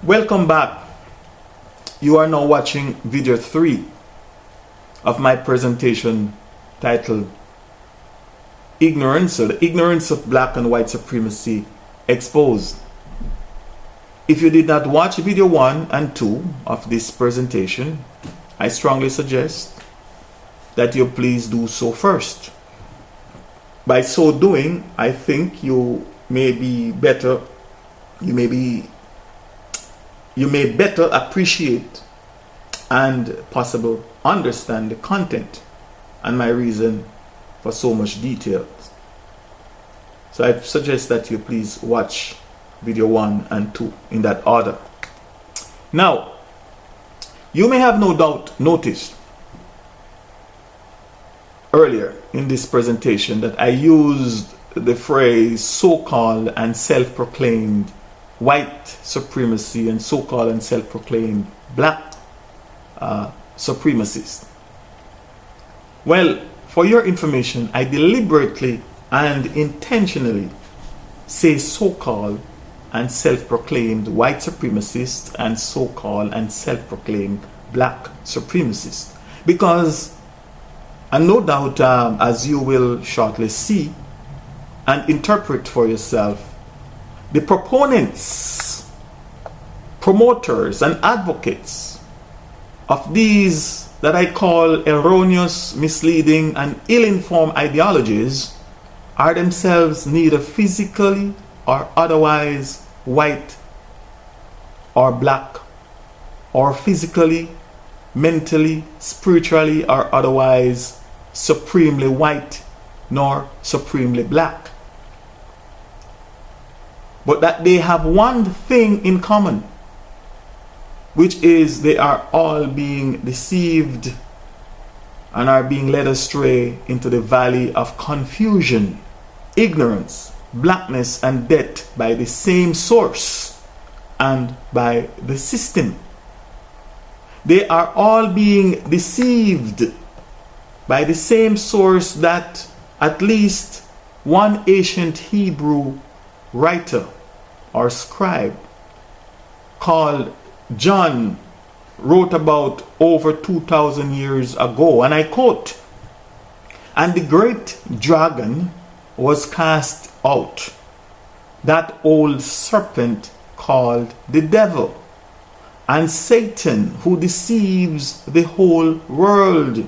Welcome back. You are now watching video 3 of my presentation titled Ignorance, or the Ignorance of Black and White Supremacy Exposed. If you did not watch video 1 and 2 of this presentation, I strongly suggest that you please do so first. By so doing, I think you may better appreciate and possibly understand the content and my reason for so much detail. So I suggest that you please watch video 1 and 2 in that order. Now, you may have no doubt noticed earlier in this presentation that I used the phrase so-called and self-proclaimed white supremacy and so-called and self-proclaimed black supremacists. Well, for your information, I deliberately and intentionally say so-called and self-proclaimed white supremacists and so-called and self-proclaimed black supremacists, because and no doubt, as you will shortly see and interpret for yourself, the proponents, promoters, and advocates of these that I call erroneous, misleading, and ill-informed ideologies are themselves neither physically or otherwise white or black, or physically, mentally, spiritually, or otherwise supremely white nor supremely black, but that they have one thing in common, which is they are all being deceived and are being led astray into the valley of confusion, ignorance, blackness, and death by the same source and by the system. They are all being deceived by the same source that at least one ancient Hebrew writer or scribe called John wrote about over 2,000 years ago, and I quote, "And the great dragon was cast out, that old serpent called the devil, and Satan, who deceives the whole world.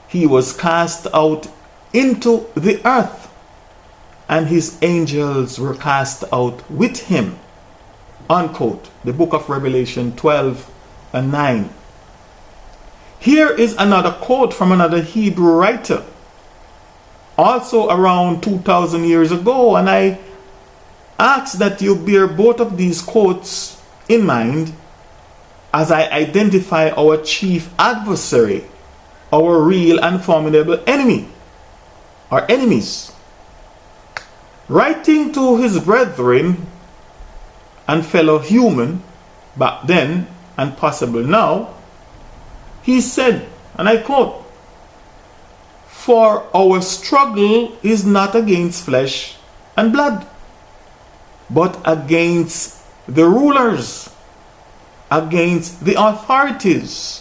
He was cast out into the earth, and his angels were cast out with him." Unquote. The book of Revelation 12 and 9. Here is another quote from another Hebrew writer, also around 2,000 years ago, and I ask that you bear both of these quotes in mind as I identify our chief adversary, our real and formidable enemy, or enemies. Writing to his brethren and fellow human back then and possible now, he said, and I quote, "For our struggle is not against flesh and blood, but against the rulers, against the authorities,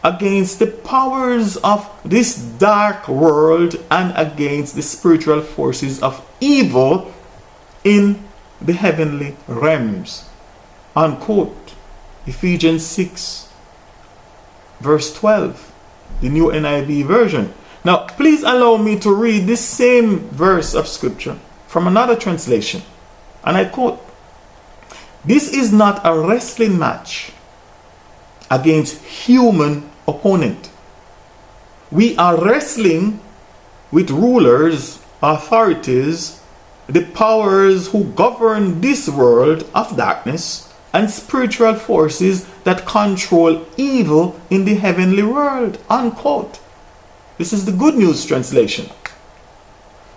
against the powers of this dark world, and against the spiritual forces of evil in the heavenly realms." Unquote. Ephesians 6 verse 12, the New NIV version. Now, please allow me to read this same verse of scripture from another translation, and I quote, "This is not a wrestling match against human opponent. We are wrestling with rulers, authorities, the powers who govern this world of darkness, and spiritual forces that control evil in the heavenly world." Unquote. This is the Good News translation.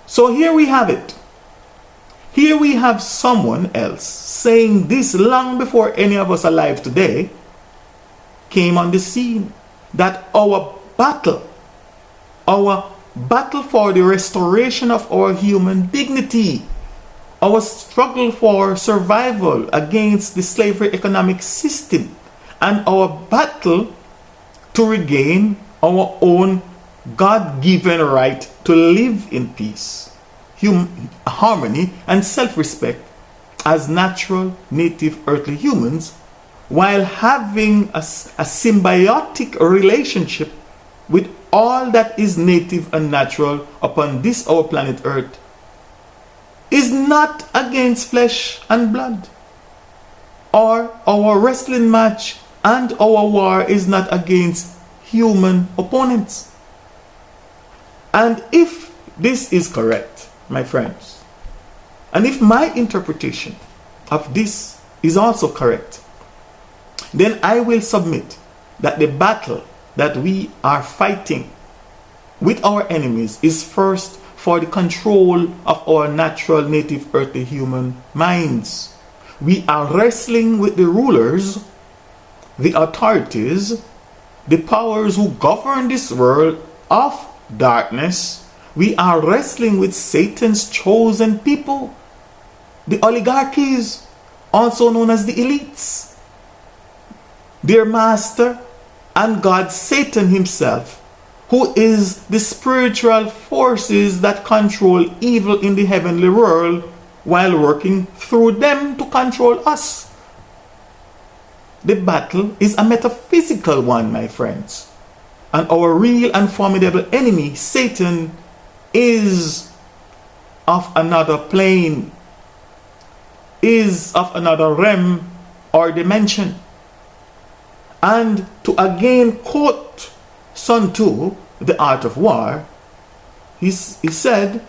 So here we have it. Here we have someone else saying this long before any of us alive today came on the scene, that our battle for the restoration of our human dignity, our struggle for survival against the slavery economic system, and our battle to regain our own God-given right to live in peace, harmony, and self-respect as natural, native, earthly humans, while having a symbiotic relationship with all that is native and natural upon this our planet Earth, is not against flesh and blood. Or our wrestling match and our war is not against human opponents. And if this is correct, my friends, and if my interpretation of this is also correct, then I will submit that the battle that we are fighting with our enemies is first for the control of our natural, native, earthly human minds. We are wrestling with the rulers, the authorities, the powers who govern this world of darkness. We are wrestling with Satan's chosen people, the oligarchies, also known as the elites, their master and God, Satan himself, who is the spiritual forces that control evil in the heavenly world while working through them to control us. The battle is a metaphysical one, my friends. And our real and formidable enemy, Satan, is of another plane, is of another realm or dimension. And to again quote Sun Tzu, The Art of War, he said,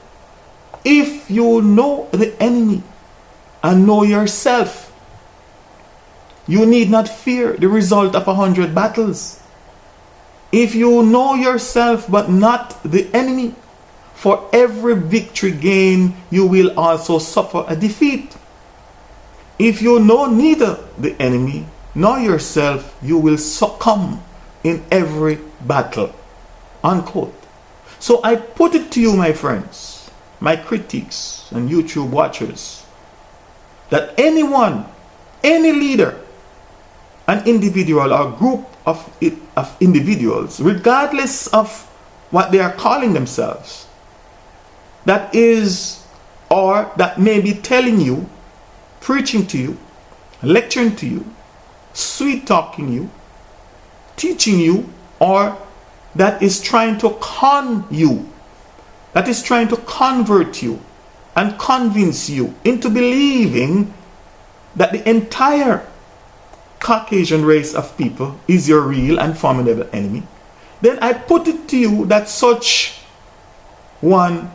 if you know the enemy and know yourself, you need not fear the result of 100 battles. If you know yourself but not the enemy, for every victory gained, you will also suffer a defeat. If you know neither the enemy nor yourself, you will succumb in every battle. Unquote. So I put it to you, my friends, my critics and YouTube watchers, that anyone, any leader, an individual or group of individuals, regardless of what they are calling themselves, that is, or that may be telling you, preaching to you, lecturing to you, sweet talking you, teaching you, or that is trying to con you, that is trying to convert you and convince you into believing that the entire Caucasian race of people is your real and formidable enemy, then I put it to you that such one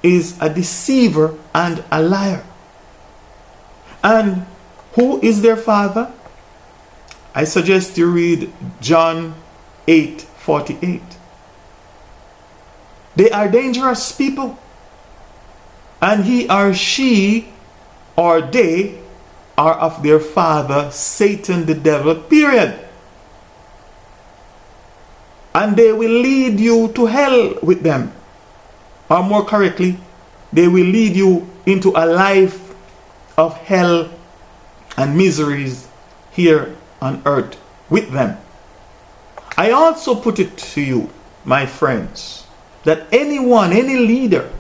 is a deceiver and a liar. And who is their father? I suggest you read John 8:48. They are dangerous people, and he or she or they are of their father, Satan the devil, period. And they will lead you to hell with them. Or more correctly, they will lead you into a life of hell and miseries here on earth with them. I also put it to you, my friends, that anyone, any leader,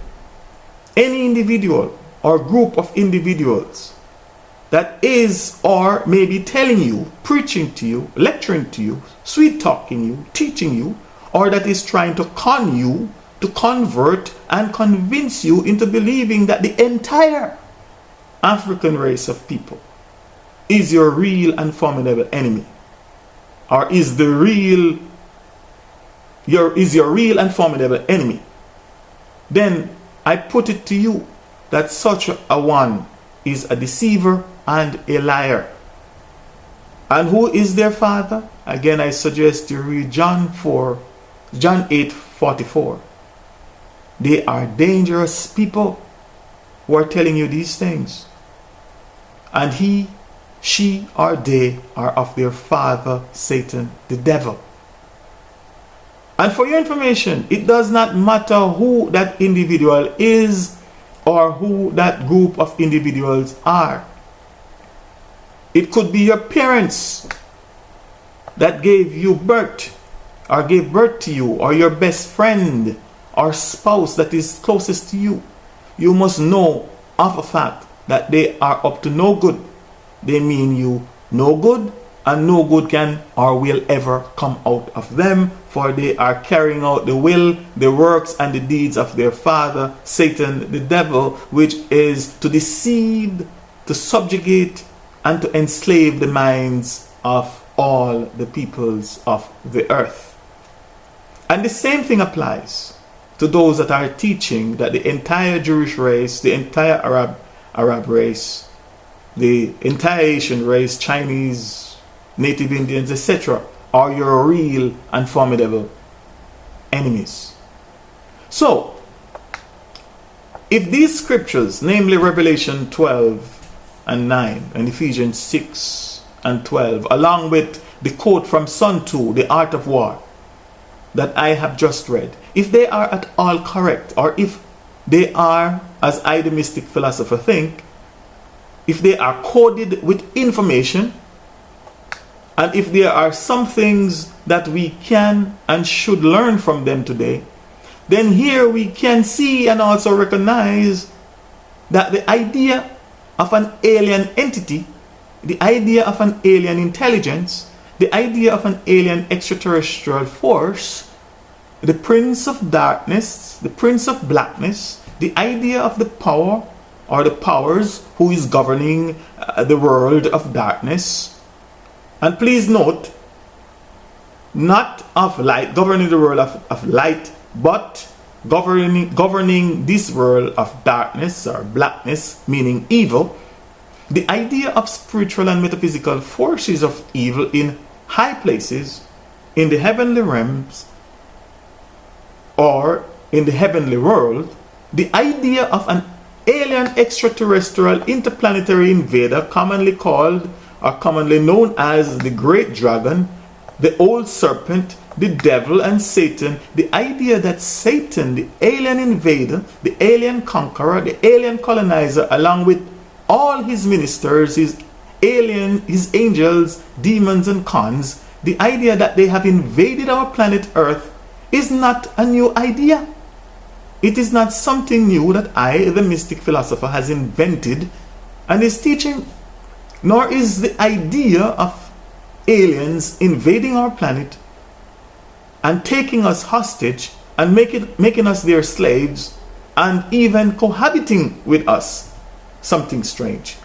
any individual or group of individuals that is or may be telling you, preaching to you, lecturing to you, sweet talking you, teaching you, or that is trying to con you, to convert and convince you into believing that the entire African race of people is your real and formidable enemy, or is your real and formidable enemy, then I put it to you that such a one is a deceiver and a liar. And who is their father? Again, I suggest you read John 8:44. They are dangerous people who are telling you these things. And he, she, or they are of their father, Satan, the devil. And for your information, it does not matter who that individual is, or who that group of individuals are. It could be your parents that gave you birth or gave birth to you, or your best friend or spouse that is closest to you. You must know of a fact that they are up to no good. They mean you no good, and no good can or will ever come out of them, for they are carrying out the will, the works, and the deeds of their father, Satan, the devil, which is to deceive, to subjugate, and to enslave the minds of all the peoples of the earth. And the same thing applies to those that are teaching that the entire Jewish race, the entire Arab race, the entire Asian race, Chinese, Native Indians, etc., are your real and formidable enemies. So, if these scriptures, namely Revelation 12 and 9 and Ephesians 6 and 12, along with the quote from Sun Tzu, The Art of War, that I have just read, if they are at all correct, or if they are, as I, the mystic philosopher, think, if they are coded with information, and if there are some things that we can and should learn from them today, then here we can see and also recognize that the idea of an alien entity, the idea of an alien intelligence, the idea of an alien extraterrestrial force, the prince of darkness, the prince of blackness, the idea of the power or the powers who is governing the world of darkness. And please note, not of light, governing the world of light, but governing this world of darkness or blackness, meaning evil. The idea of spiritual and metaphysical forces of evil in high places, in the heavenly realms, or in the heavenly world, the idea of an alien extraterrestrial interplanetary invader, commonly called or commonly known as the Great Dragon, the Old Serpent, the Devil, and Satan, the idea that Satan, the alien invader, the alien conqueror, the alien colonizer, along with all his ministers, his angels, demons, and cons, the idea that they have invaded our planet Earth is not a new idea. It is not something new that I, the mystic philosopher, has invented and is teaching. Nor is the idea of aliens invading our planet and taking us hostage and making us their slaves and even cohabiting with us something strange,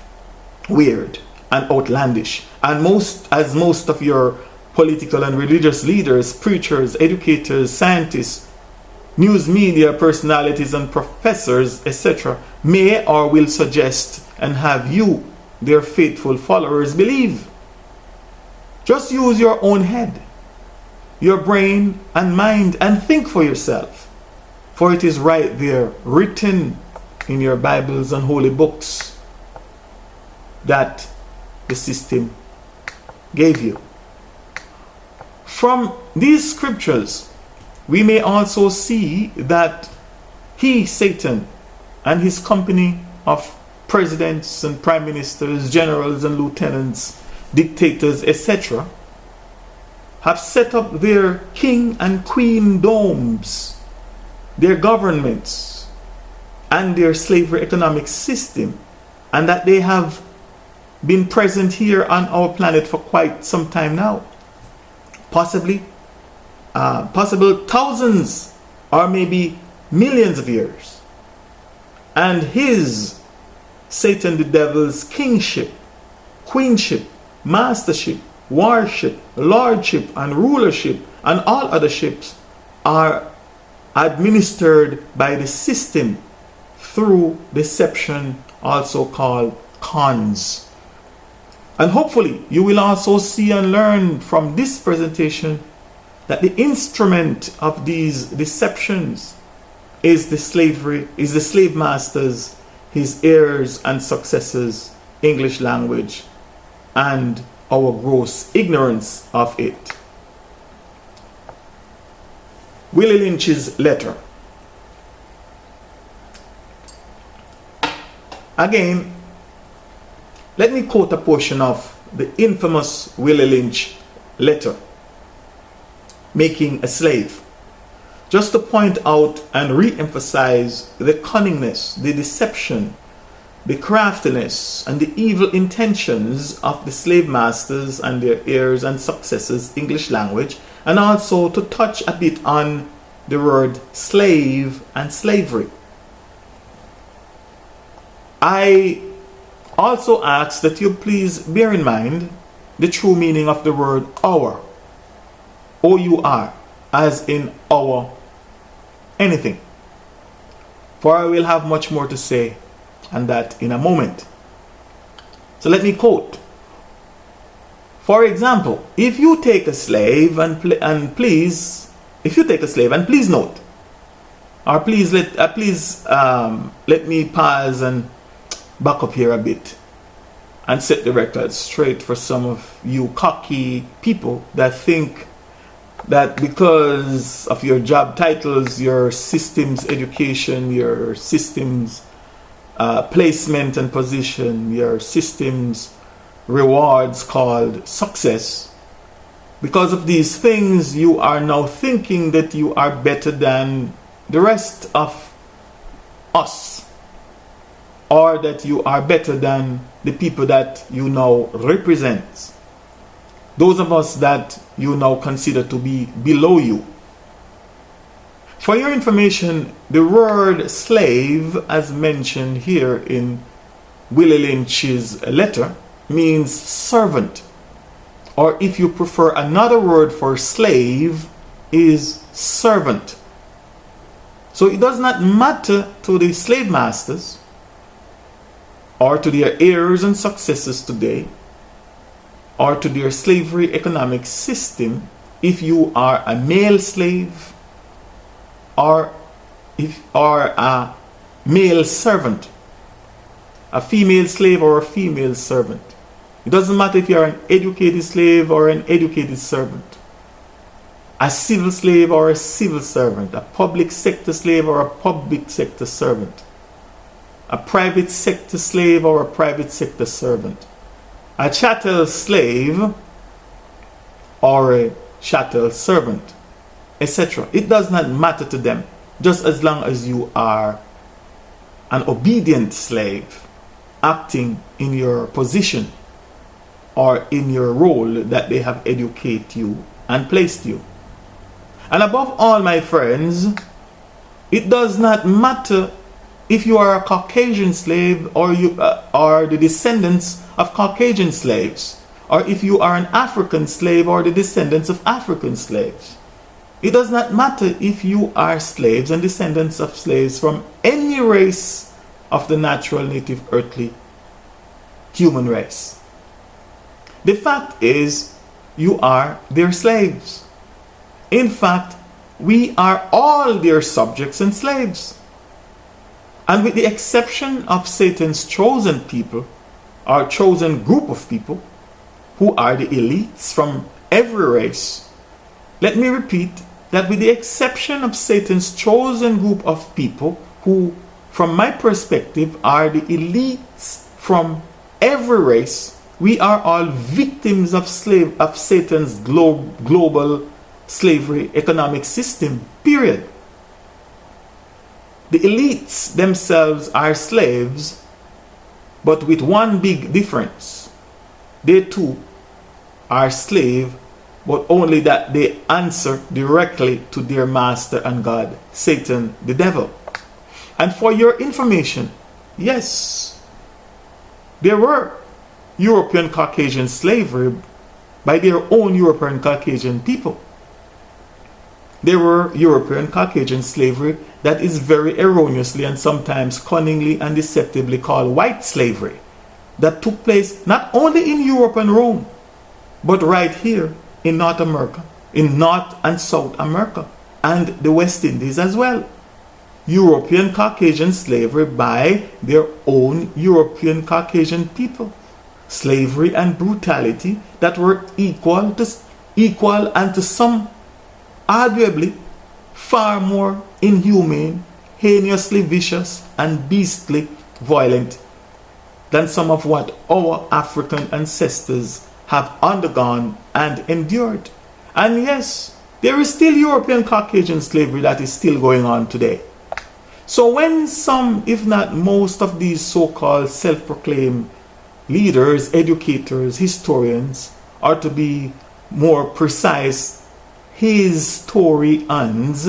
weird, and outlandish. And most of your political and religious leaders, preachers, educators, scientists, news media personalities, and professors, etc., may or will suggest and have you, their faithful followers, believe. Just use your own head, your brain and mind, and think for yourself. For it is right there, written in your Bibles and holy books, that the system gave you. From these scriptures, we may also see that he, Satan, and his company of presidents and prime ministers, generals and lieutenants, dictators, etc., have set up their king and queen domes, their governments, and their slavery economic system, and that they have been present here on our planet for quite some time now. Possible thousands or maybe millions of years. And his, Satan the devil's, kingship, queenship, mastership, warship, lordship, and rulership, and all other ships are administered by the system through deception, also called cons. And hopefully you will also see and learn from this presentation that the instrument of these deceptions is the slave masters, his heirs and successors, English language, and our gross ignorance of it. Willie Lynch's letter. Again, let me quote a portion of the infamous Willie Lynch letter, Making a Slave, just to point out and re-emphasize the cunningness, the deception, the craftiness, and the evil intentions of the slave masters and their heirs and successors English language, and also to touch a bit on the word slave and slavery. I also ask that you please bear in mind the true meaning of the word our, O-U-R, as in our anything. For I will have much more to say on that in a moment. So let me quote. For example, if you take a slave and please note, or please let me pause and back up here a bit and set the record straight for some of you cocky people that think that because of your job titles, your systems education, your systems placement and position, your systems rewards called success, because of these things you are now thinking that you are better than the rest of us, or that you are better than the people that you now represent, those of us that you now consider to be below you. For your information, the word slave, as mentioned here in Willie Lynch's letter, means servant, or if you prefer, another word for slave is servant. So it does not matter to the slave masters or to their heirs and successors today, or to their slavery economic system, if you are a male slave or a male servant, a female slave or a female servant. It doesn't matter if you're an educated slave or an educated servant, a civil slave or a civil servant, a public sector slave or a public sector servant, a private sector slave or a private sector servant, a chattel slave or a chattel servant, etc. It does not matter to them, just as long as you are an obedient slave acting in your position or in your role that they have educated you and placed you. And above all, my friends, it does not matter if you are a Caucasian slave or you are the descendants of Caucasian slaves, or if you are an African slave or the descendants of African slaves. It does not matter if you are slaves and descendants of slaves from any race of the natural, native, earthly human race. The fact is, you are their slaves. In fact, we are all their subjects and slaves. And with the exception of Satan's chosen people, or chosen group of people, who are the elites from every race, let me repeat that with the exception of Satan's chosen group of people, who, from my perspective, are the elites from every race, we are all victims of Satan's global slavery economic system, period. The elites themselves are slaves, but with one big difference. They too are slave, but only that they answer directly to their master and God, Satan the devil. And for your information, yes, there were European Caucasian slavery by their own European Caucasian people. There were European Caucasian slavery that is very erroneously and sometimes cunningly and deceptively called white slavery, that took place not only in Europe and Rome, but right here in North America, in North and South America, and the West Indies as well. European Caucasian slavery by their own European Caucasian people. Slavery and brutality that were equal and to some arguably far more inhumane, heinously vicious, and beastly violent than some of what our African ancestors have undergone and endured. And yes, there is still European Caucasian slavery that is still going on today. So when some, if not most of these so-called self-proclaimed leaders, educators, historians, or to be more precise, historians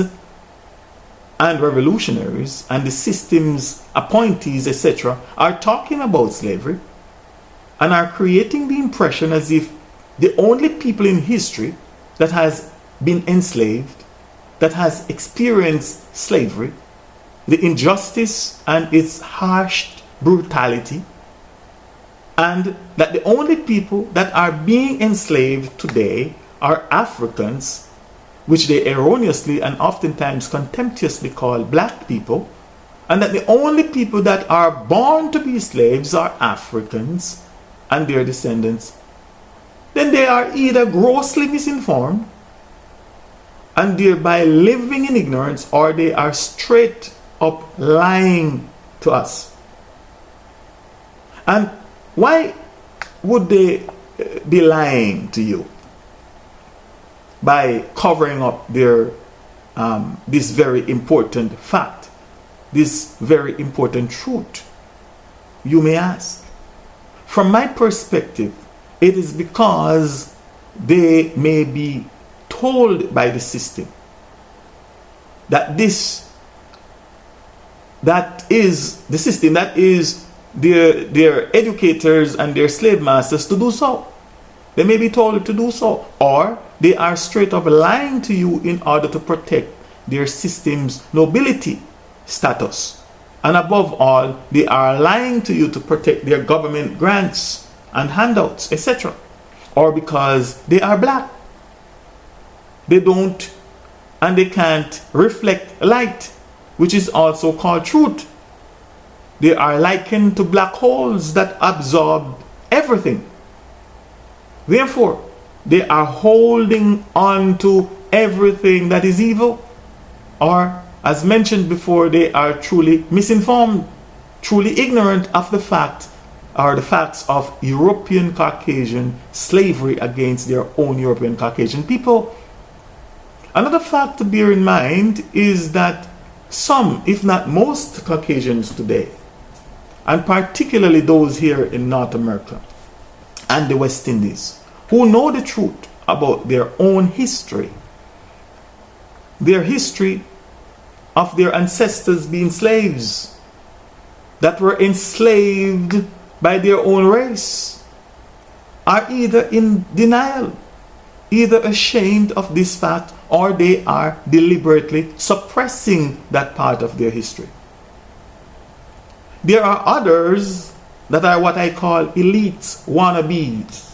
and revolutionaries and the system's appointees, etc., are talking about slavery and are creating the impression as if the only people in history that has been enslaved, that has experienced slavery, the injustice and its harsh brutality, and that the only people that are being enslaved today are Africans, which they erroneously and oftentimes contemptuously call black people, and that the only people that are born to be slaves are Africans and their descendants, then they are either grossly misinformed and thereby living in ignorance, or they are straight up lying to us. And why would they be lying to you? By covering up their this very important fact, this very important truth, you may ask. From my perspective, it is because they may be told by the system that that is the system, that is their educators and their slave masters to do so. They may be told to do so, or they are straight up lying to you in order to protect their system's nobility status. And above all, they are lying to you to protect their government grants and handouts, etc. Or because they are black. They don't and they can't reflect light, which is also called truth. They are likened to black holes that absorb everything. Therefore, they are holding on to everything that is evil. Or, as mentioned before, they are truly misinformed, truly ignorant of the fact or the facts of European Caucasian slavery against their own European Caucasian people. Another fact to bear in mind is that some, if not most, Caucasians today, and particularly those here in North America and the West Indies, who know the truth about their own history, their history of their ancestors being slaves, that were enslaved by their own race, are either in denial, either ashamed of this fact, or they are deliberately suppressing that part of their history. There are others that are what I call elite wannabes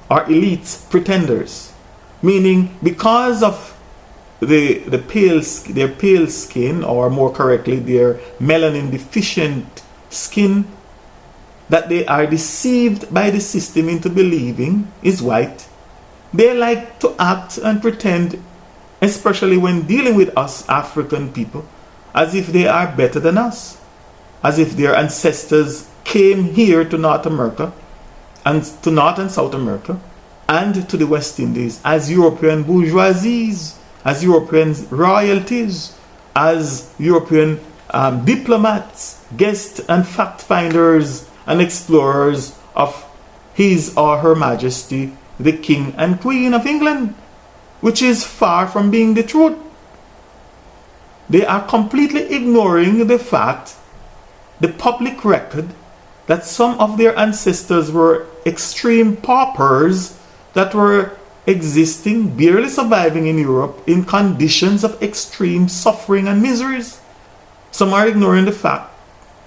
or elite pretenders, meaning because of their pale skin, or more correctly, their melanin deficient skin, that they are deceived by the system into believing is white. They like to act and pretend, especially when dealing with us African people, as if they are better than us, as if their ancestors came here to North America and to North and South America and to the West Indies as European bourgeoisies, as European royalties, as European diplomats, guests and fact finders and explorers of His or Her Majesty the King and Queen of England, which is far from being the truth. They are completely ignoring the fact, the public record, that some of their ancestors were extreme paupers that were existing, barely surviving in Europe in conditions of extreme suffering and miseries. Some are ignoring the fact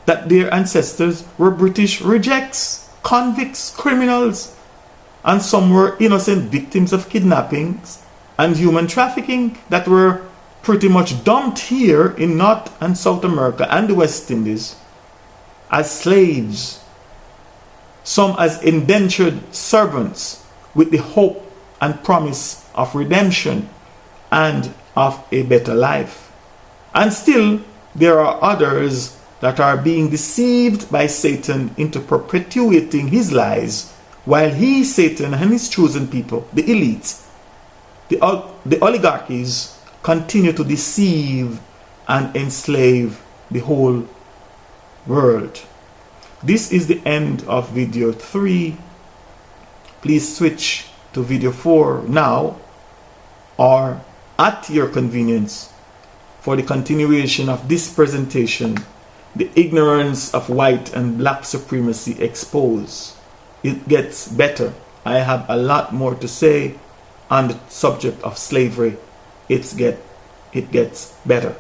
that their ancestors were British rejects, convicts, criminals, and some were innocent victims of kidnappings and human trafficking that were pretty much dumped here in North and South America and the West Indies as slaves, some as indentured servants with the hope and promise of redemption and of a better life. And still, there are others that are being deceived by Satan into perpetuating his lies, while he, Satan, and his chosen people, the elites, the oligarchies, continue to deceive and enslave the whole world. This is the end of video 3. Please switch to video 4 now or at your convenience for the continuation of this presentation, The Ignorance of White and Black Supremacy Exposed. It gets better. I have a lot more to say on the subject of slavery. It gets better.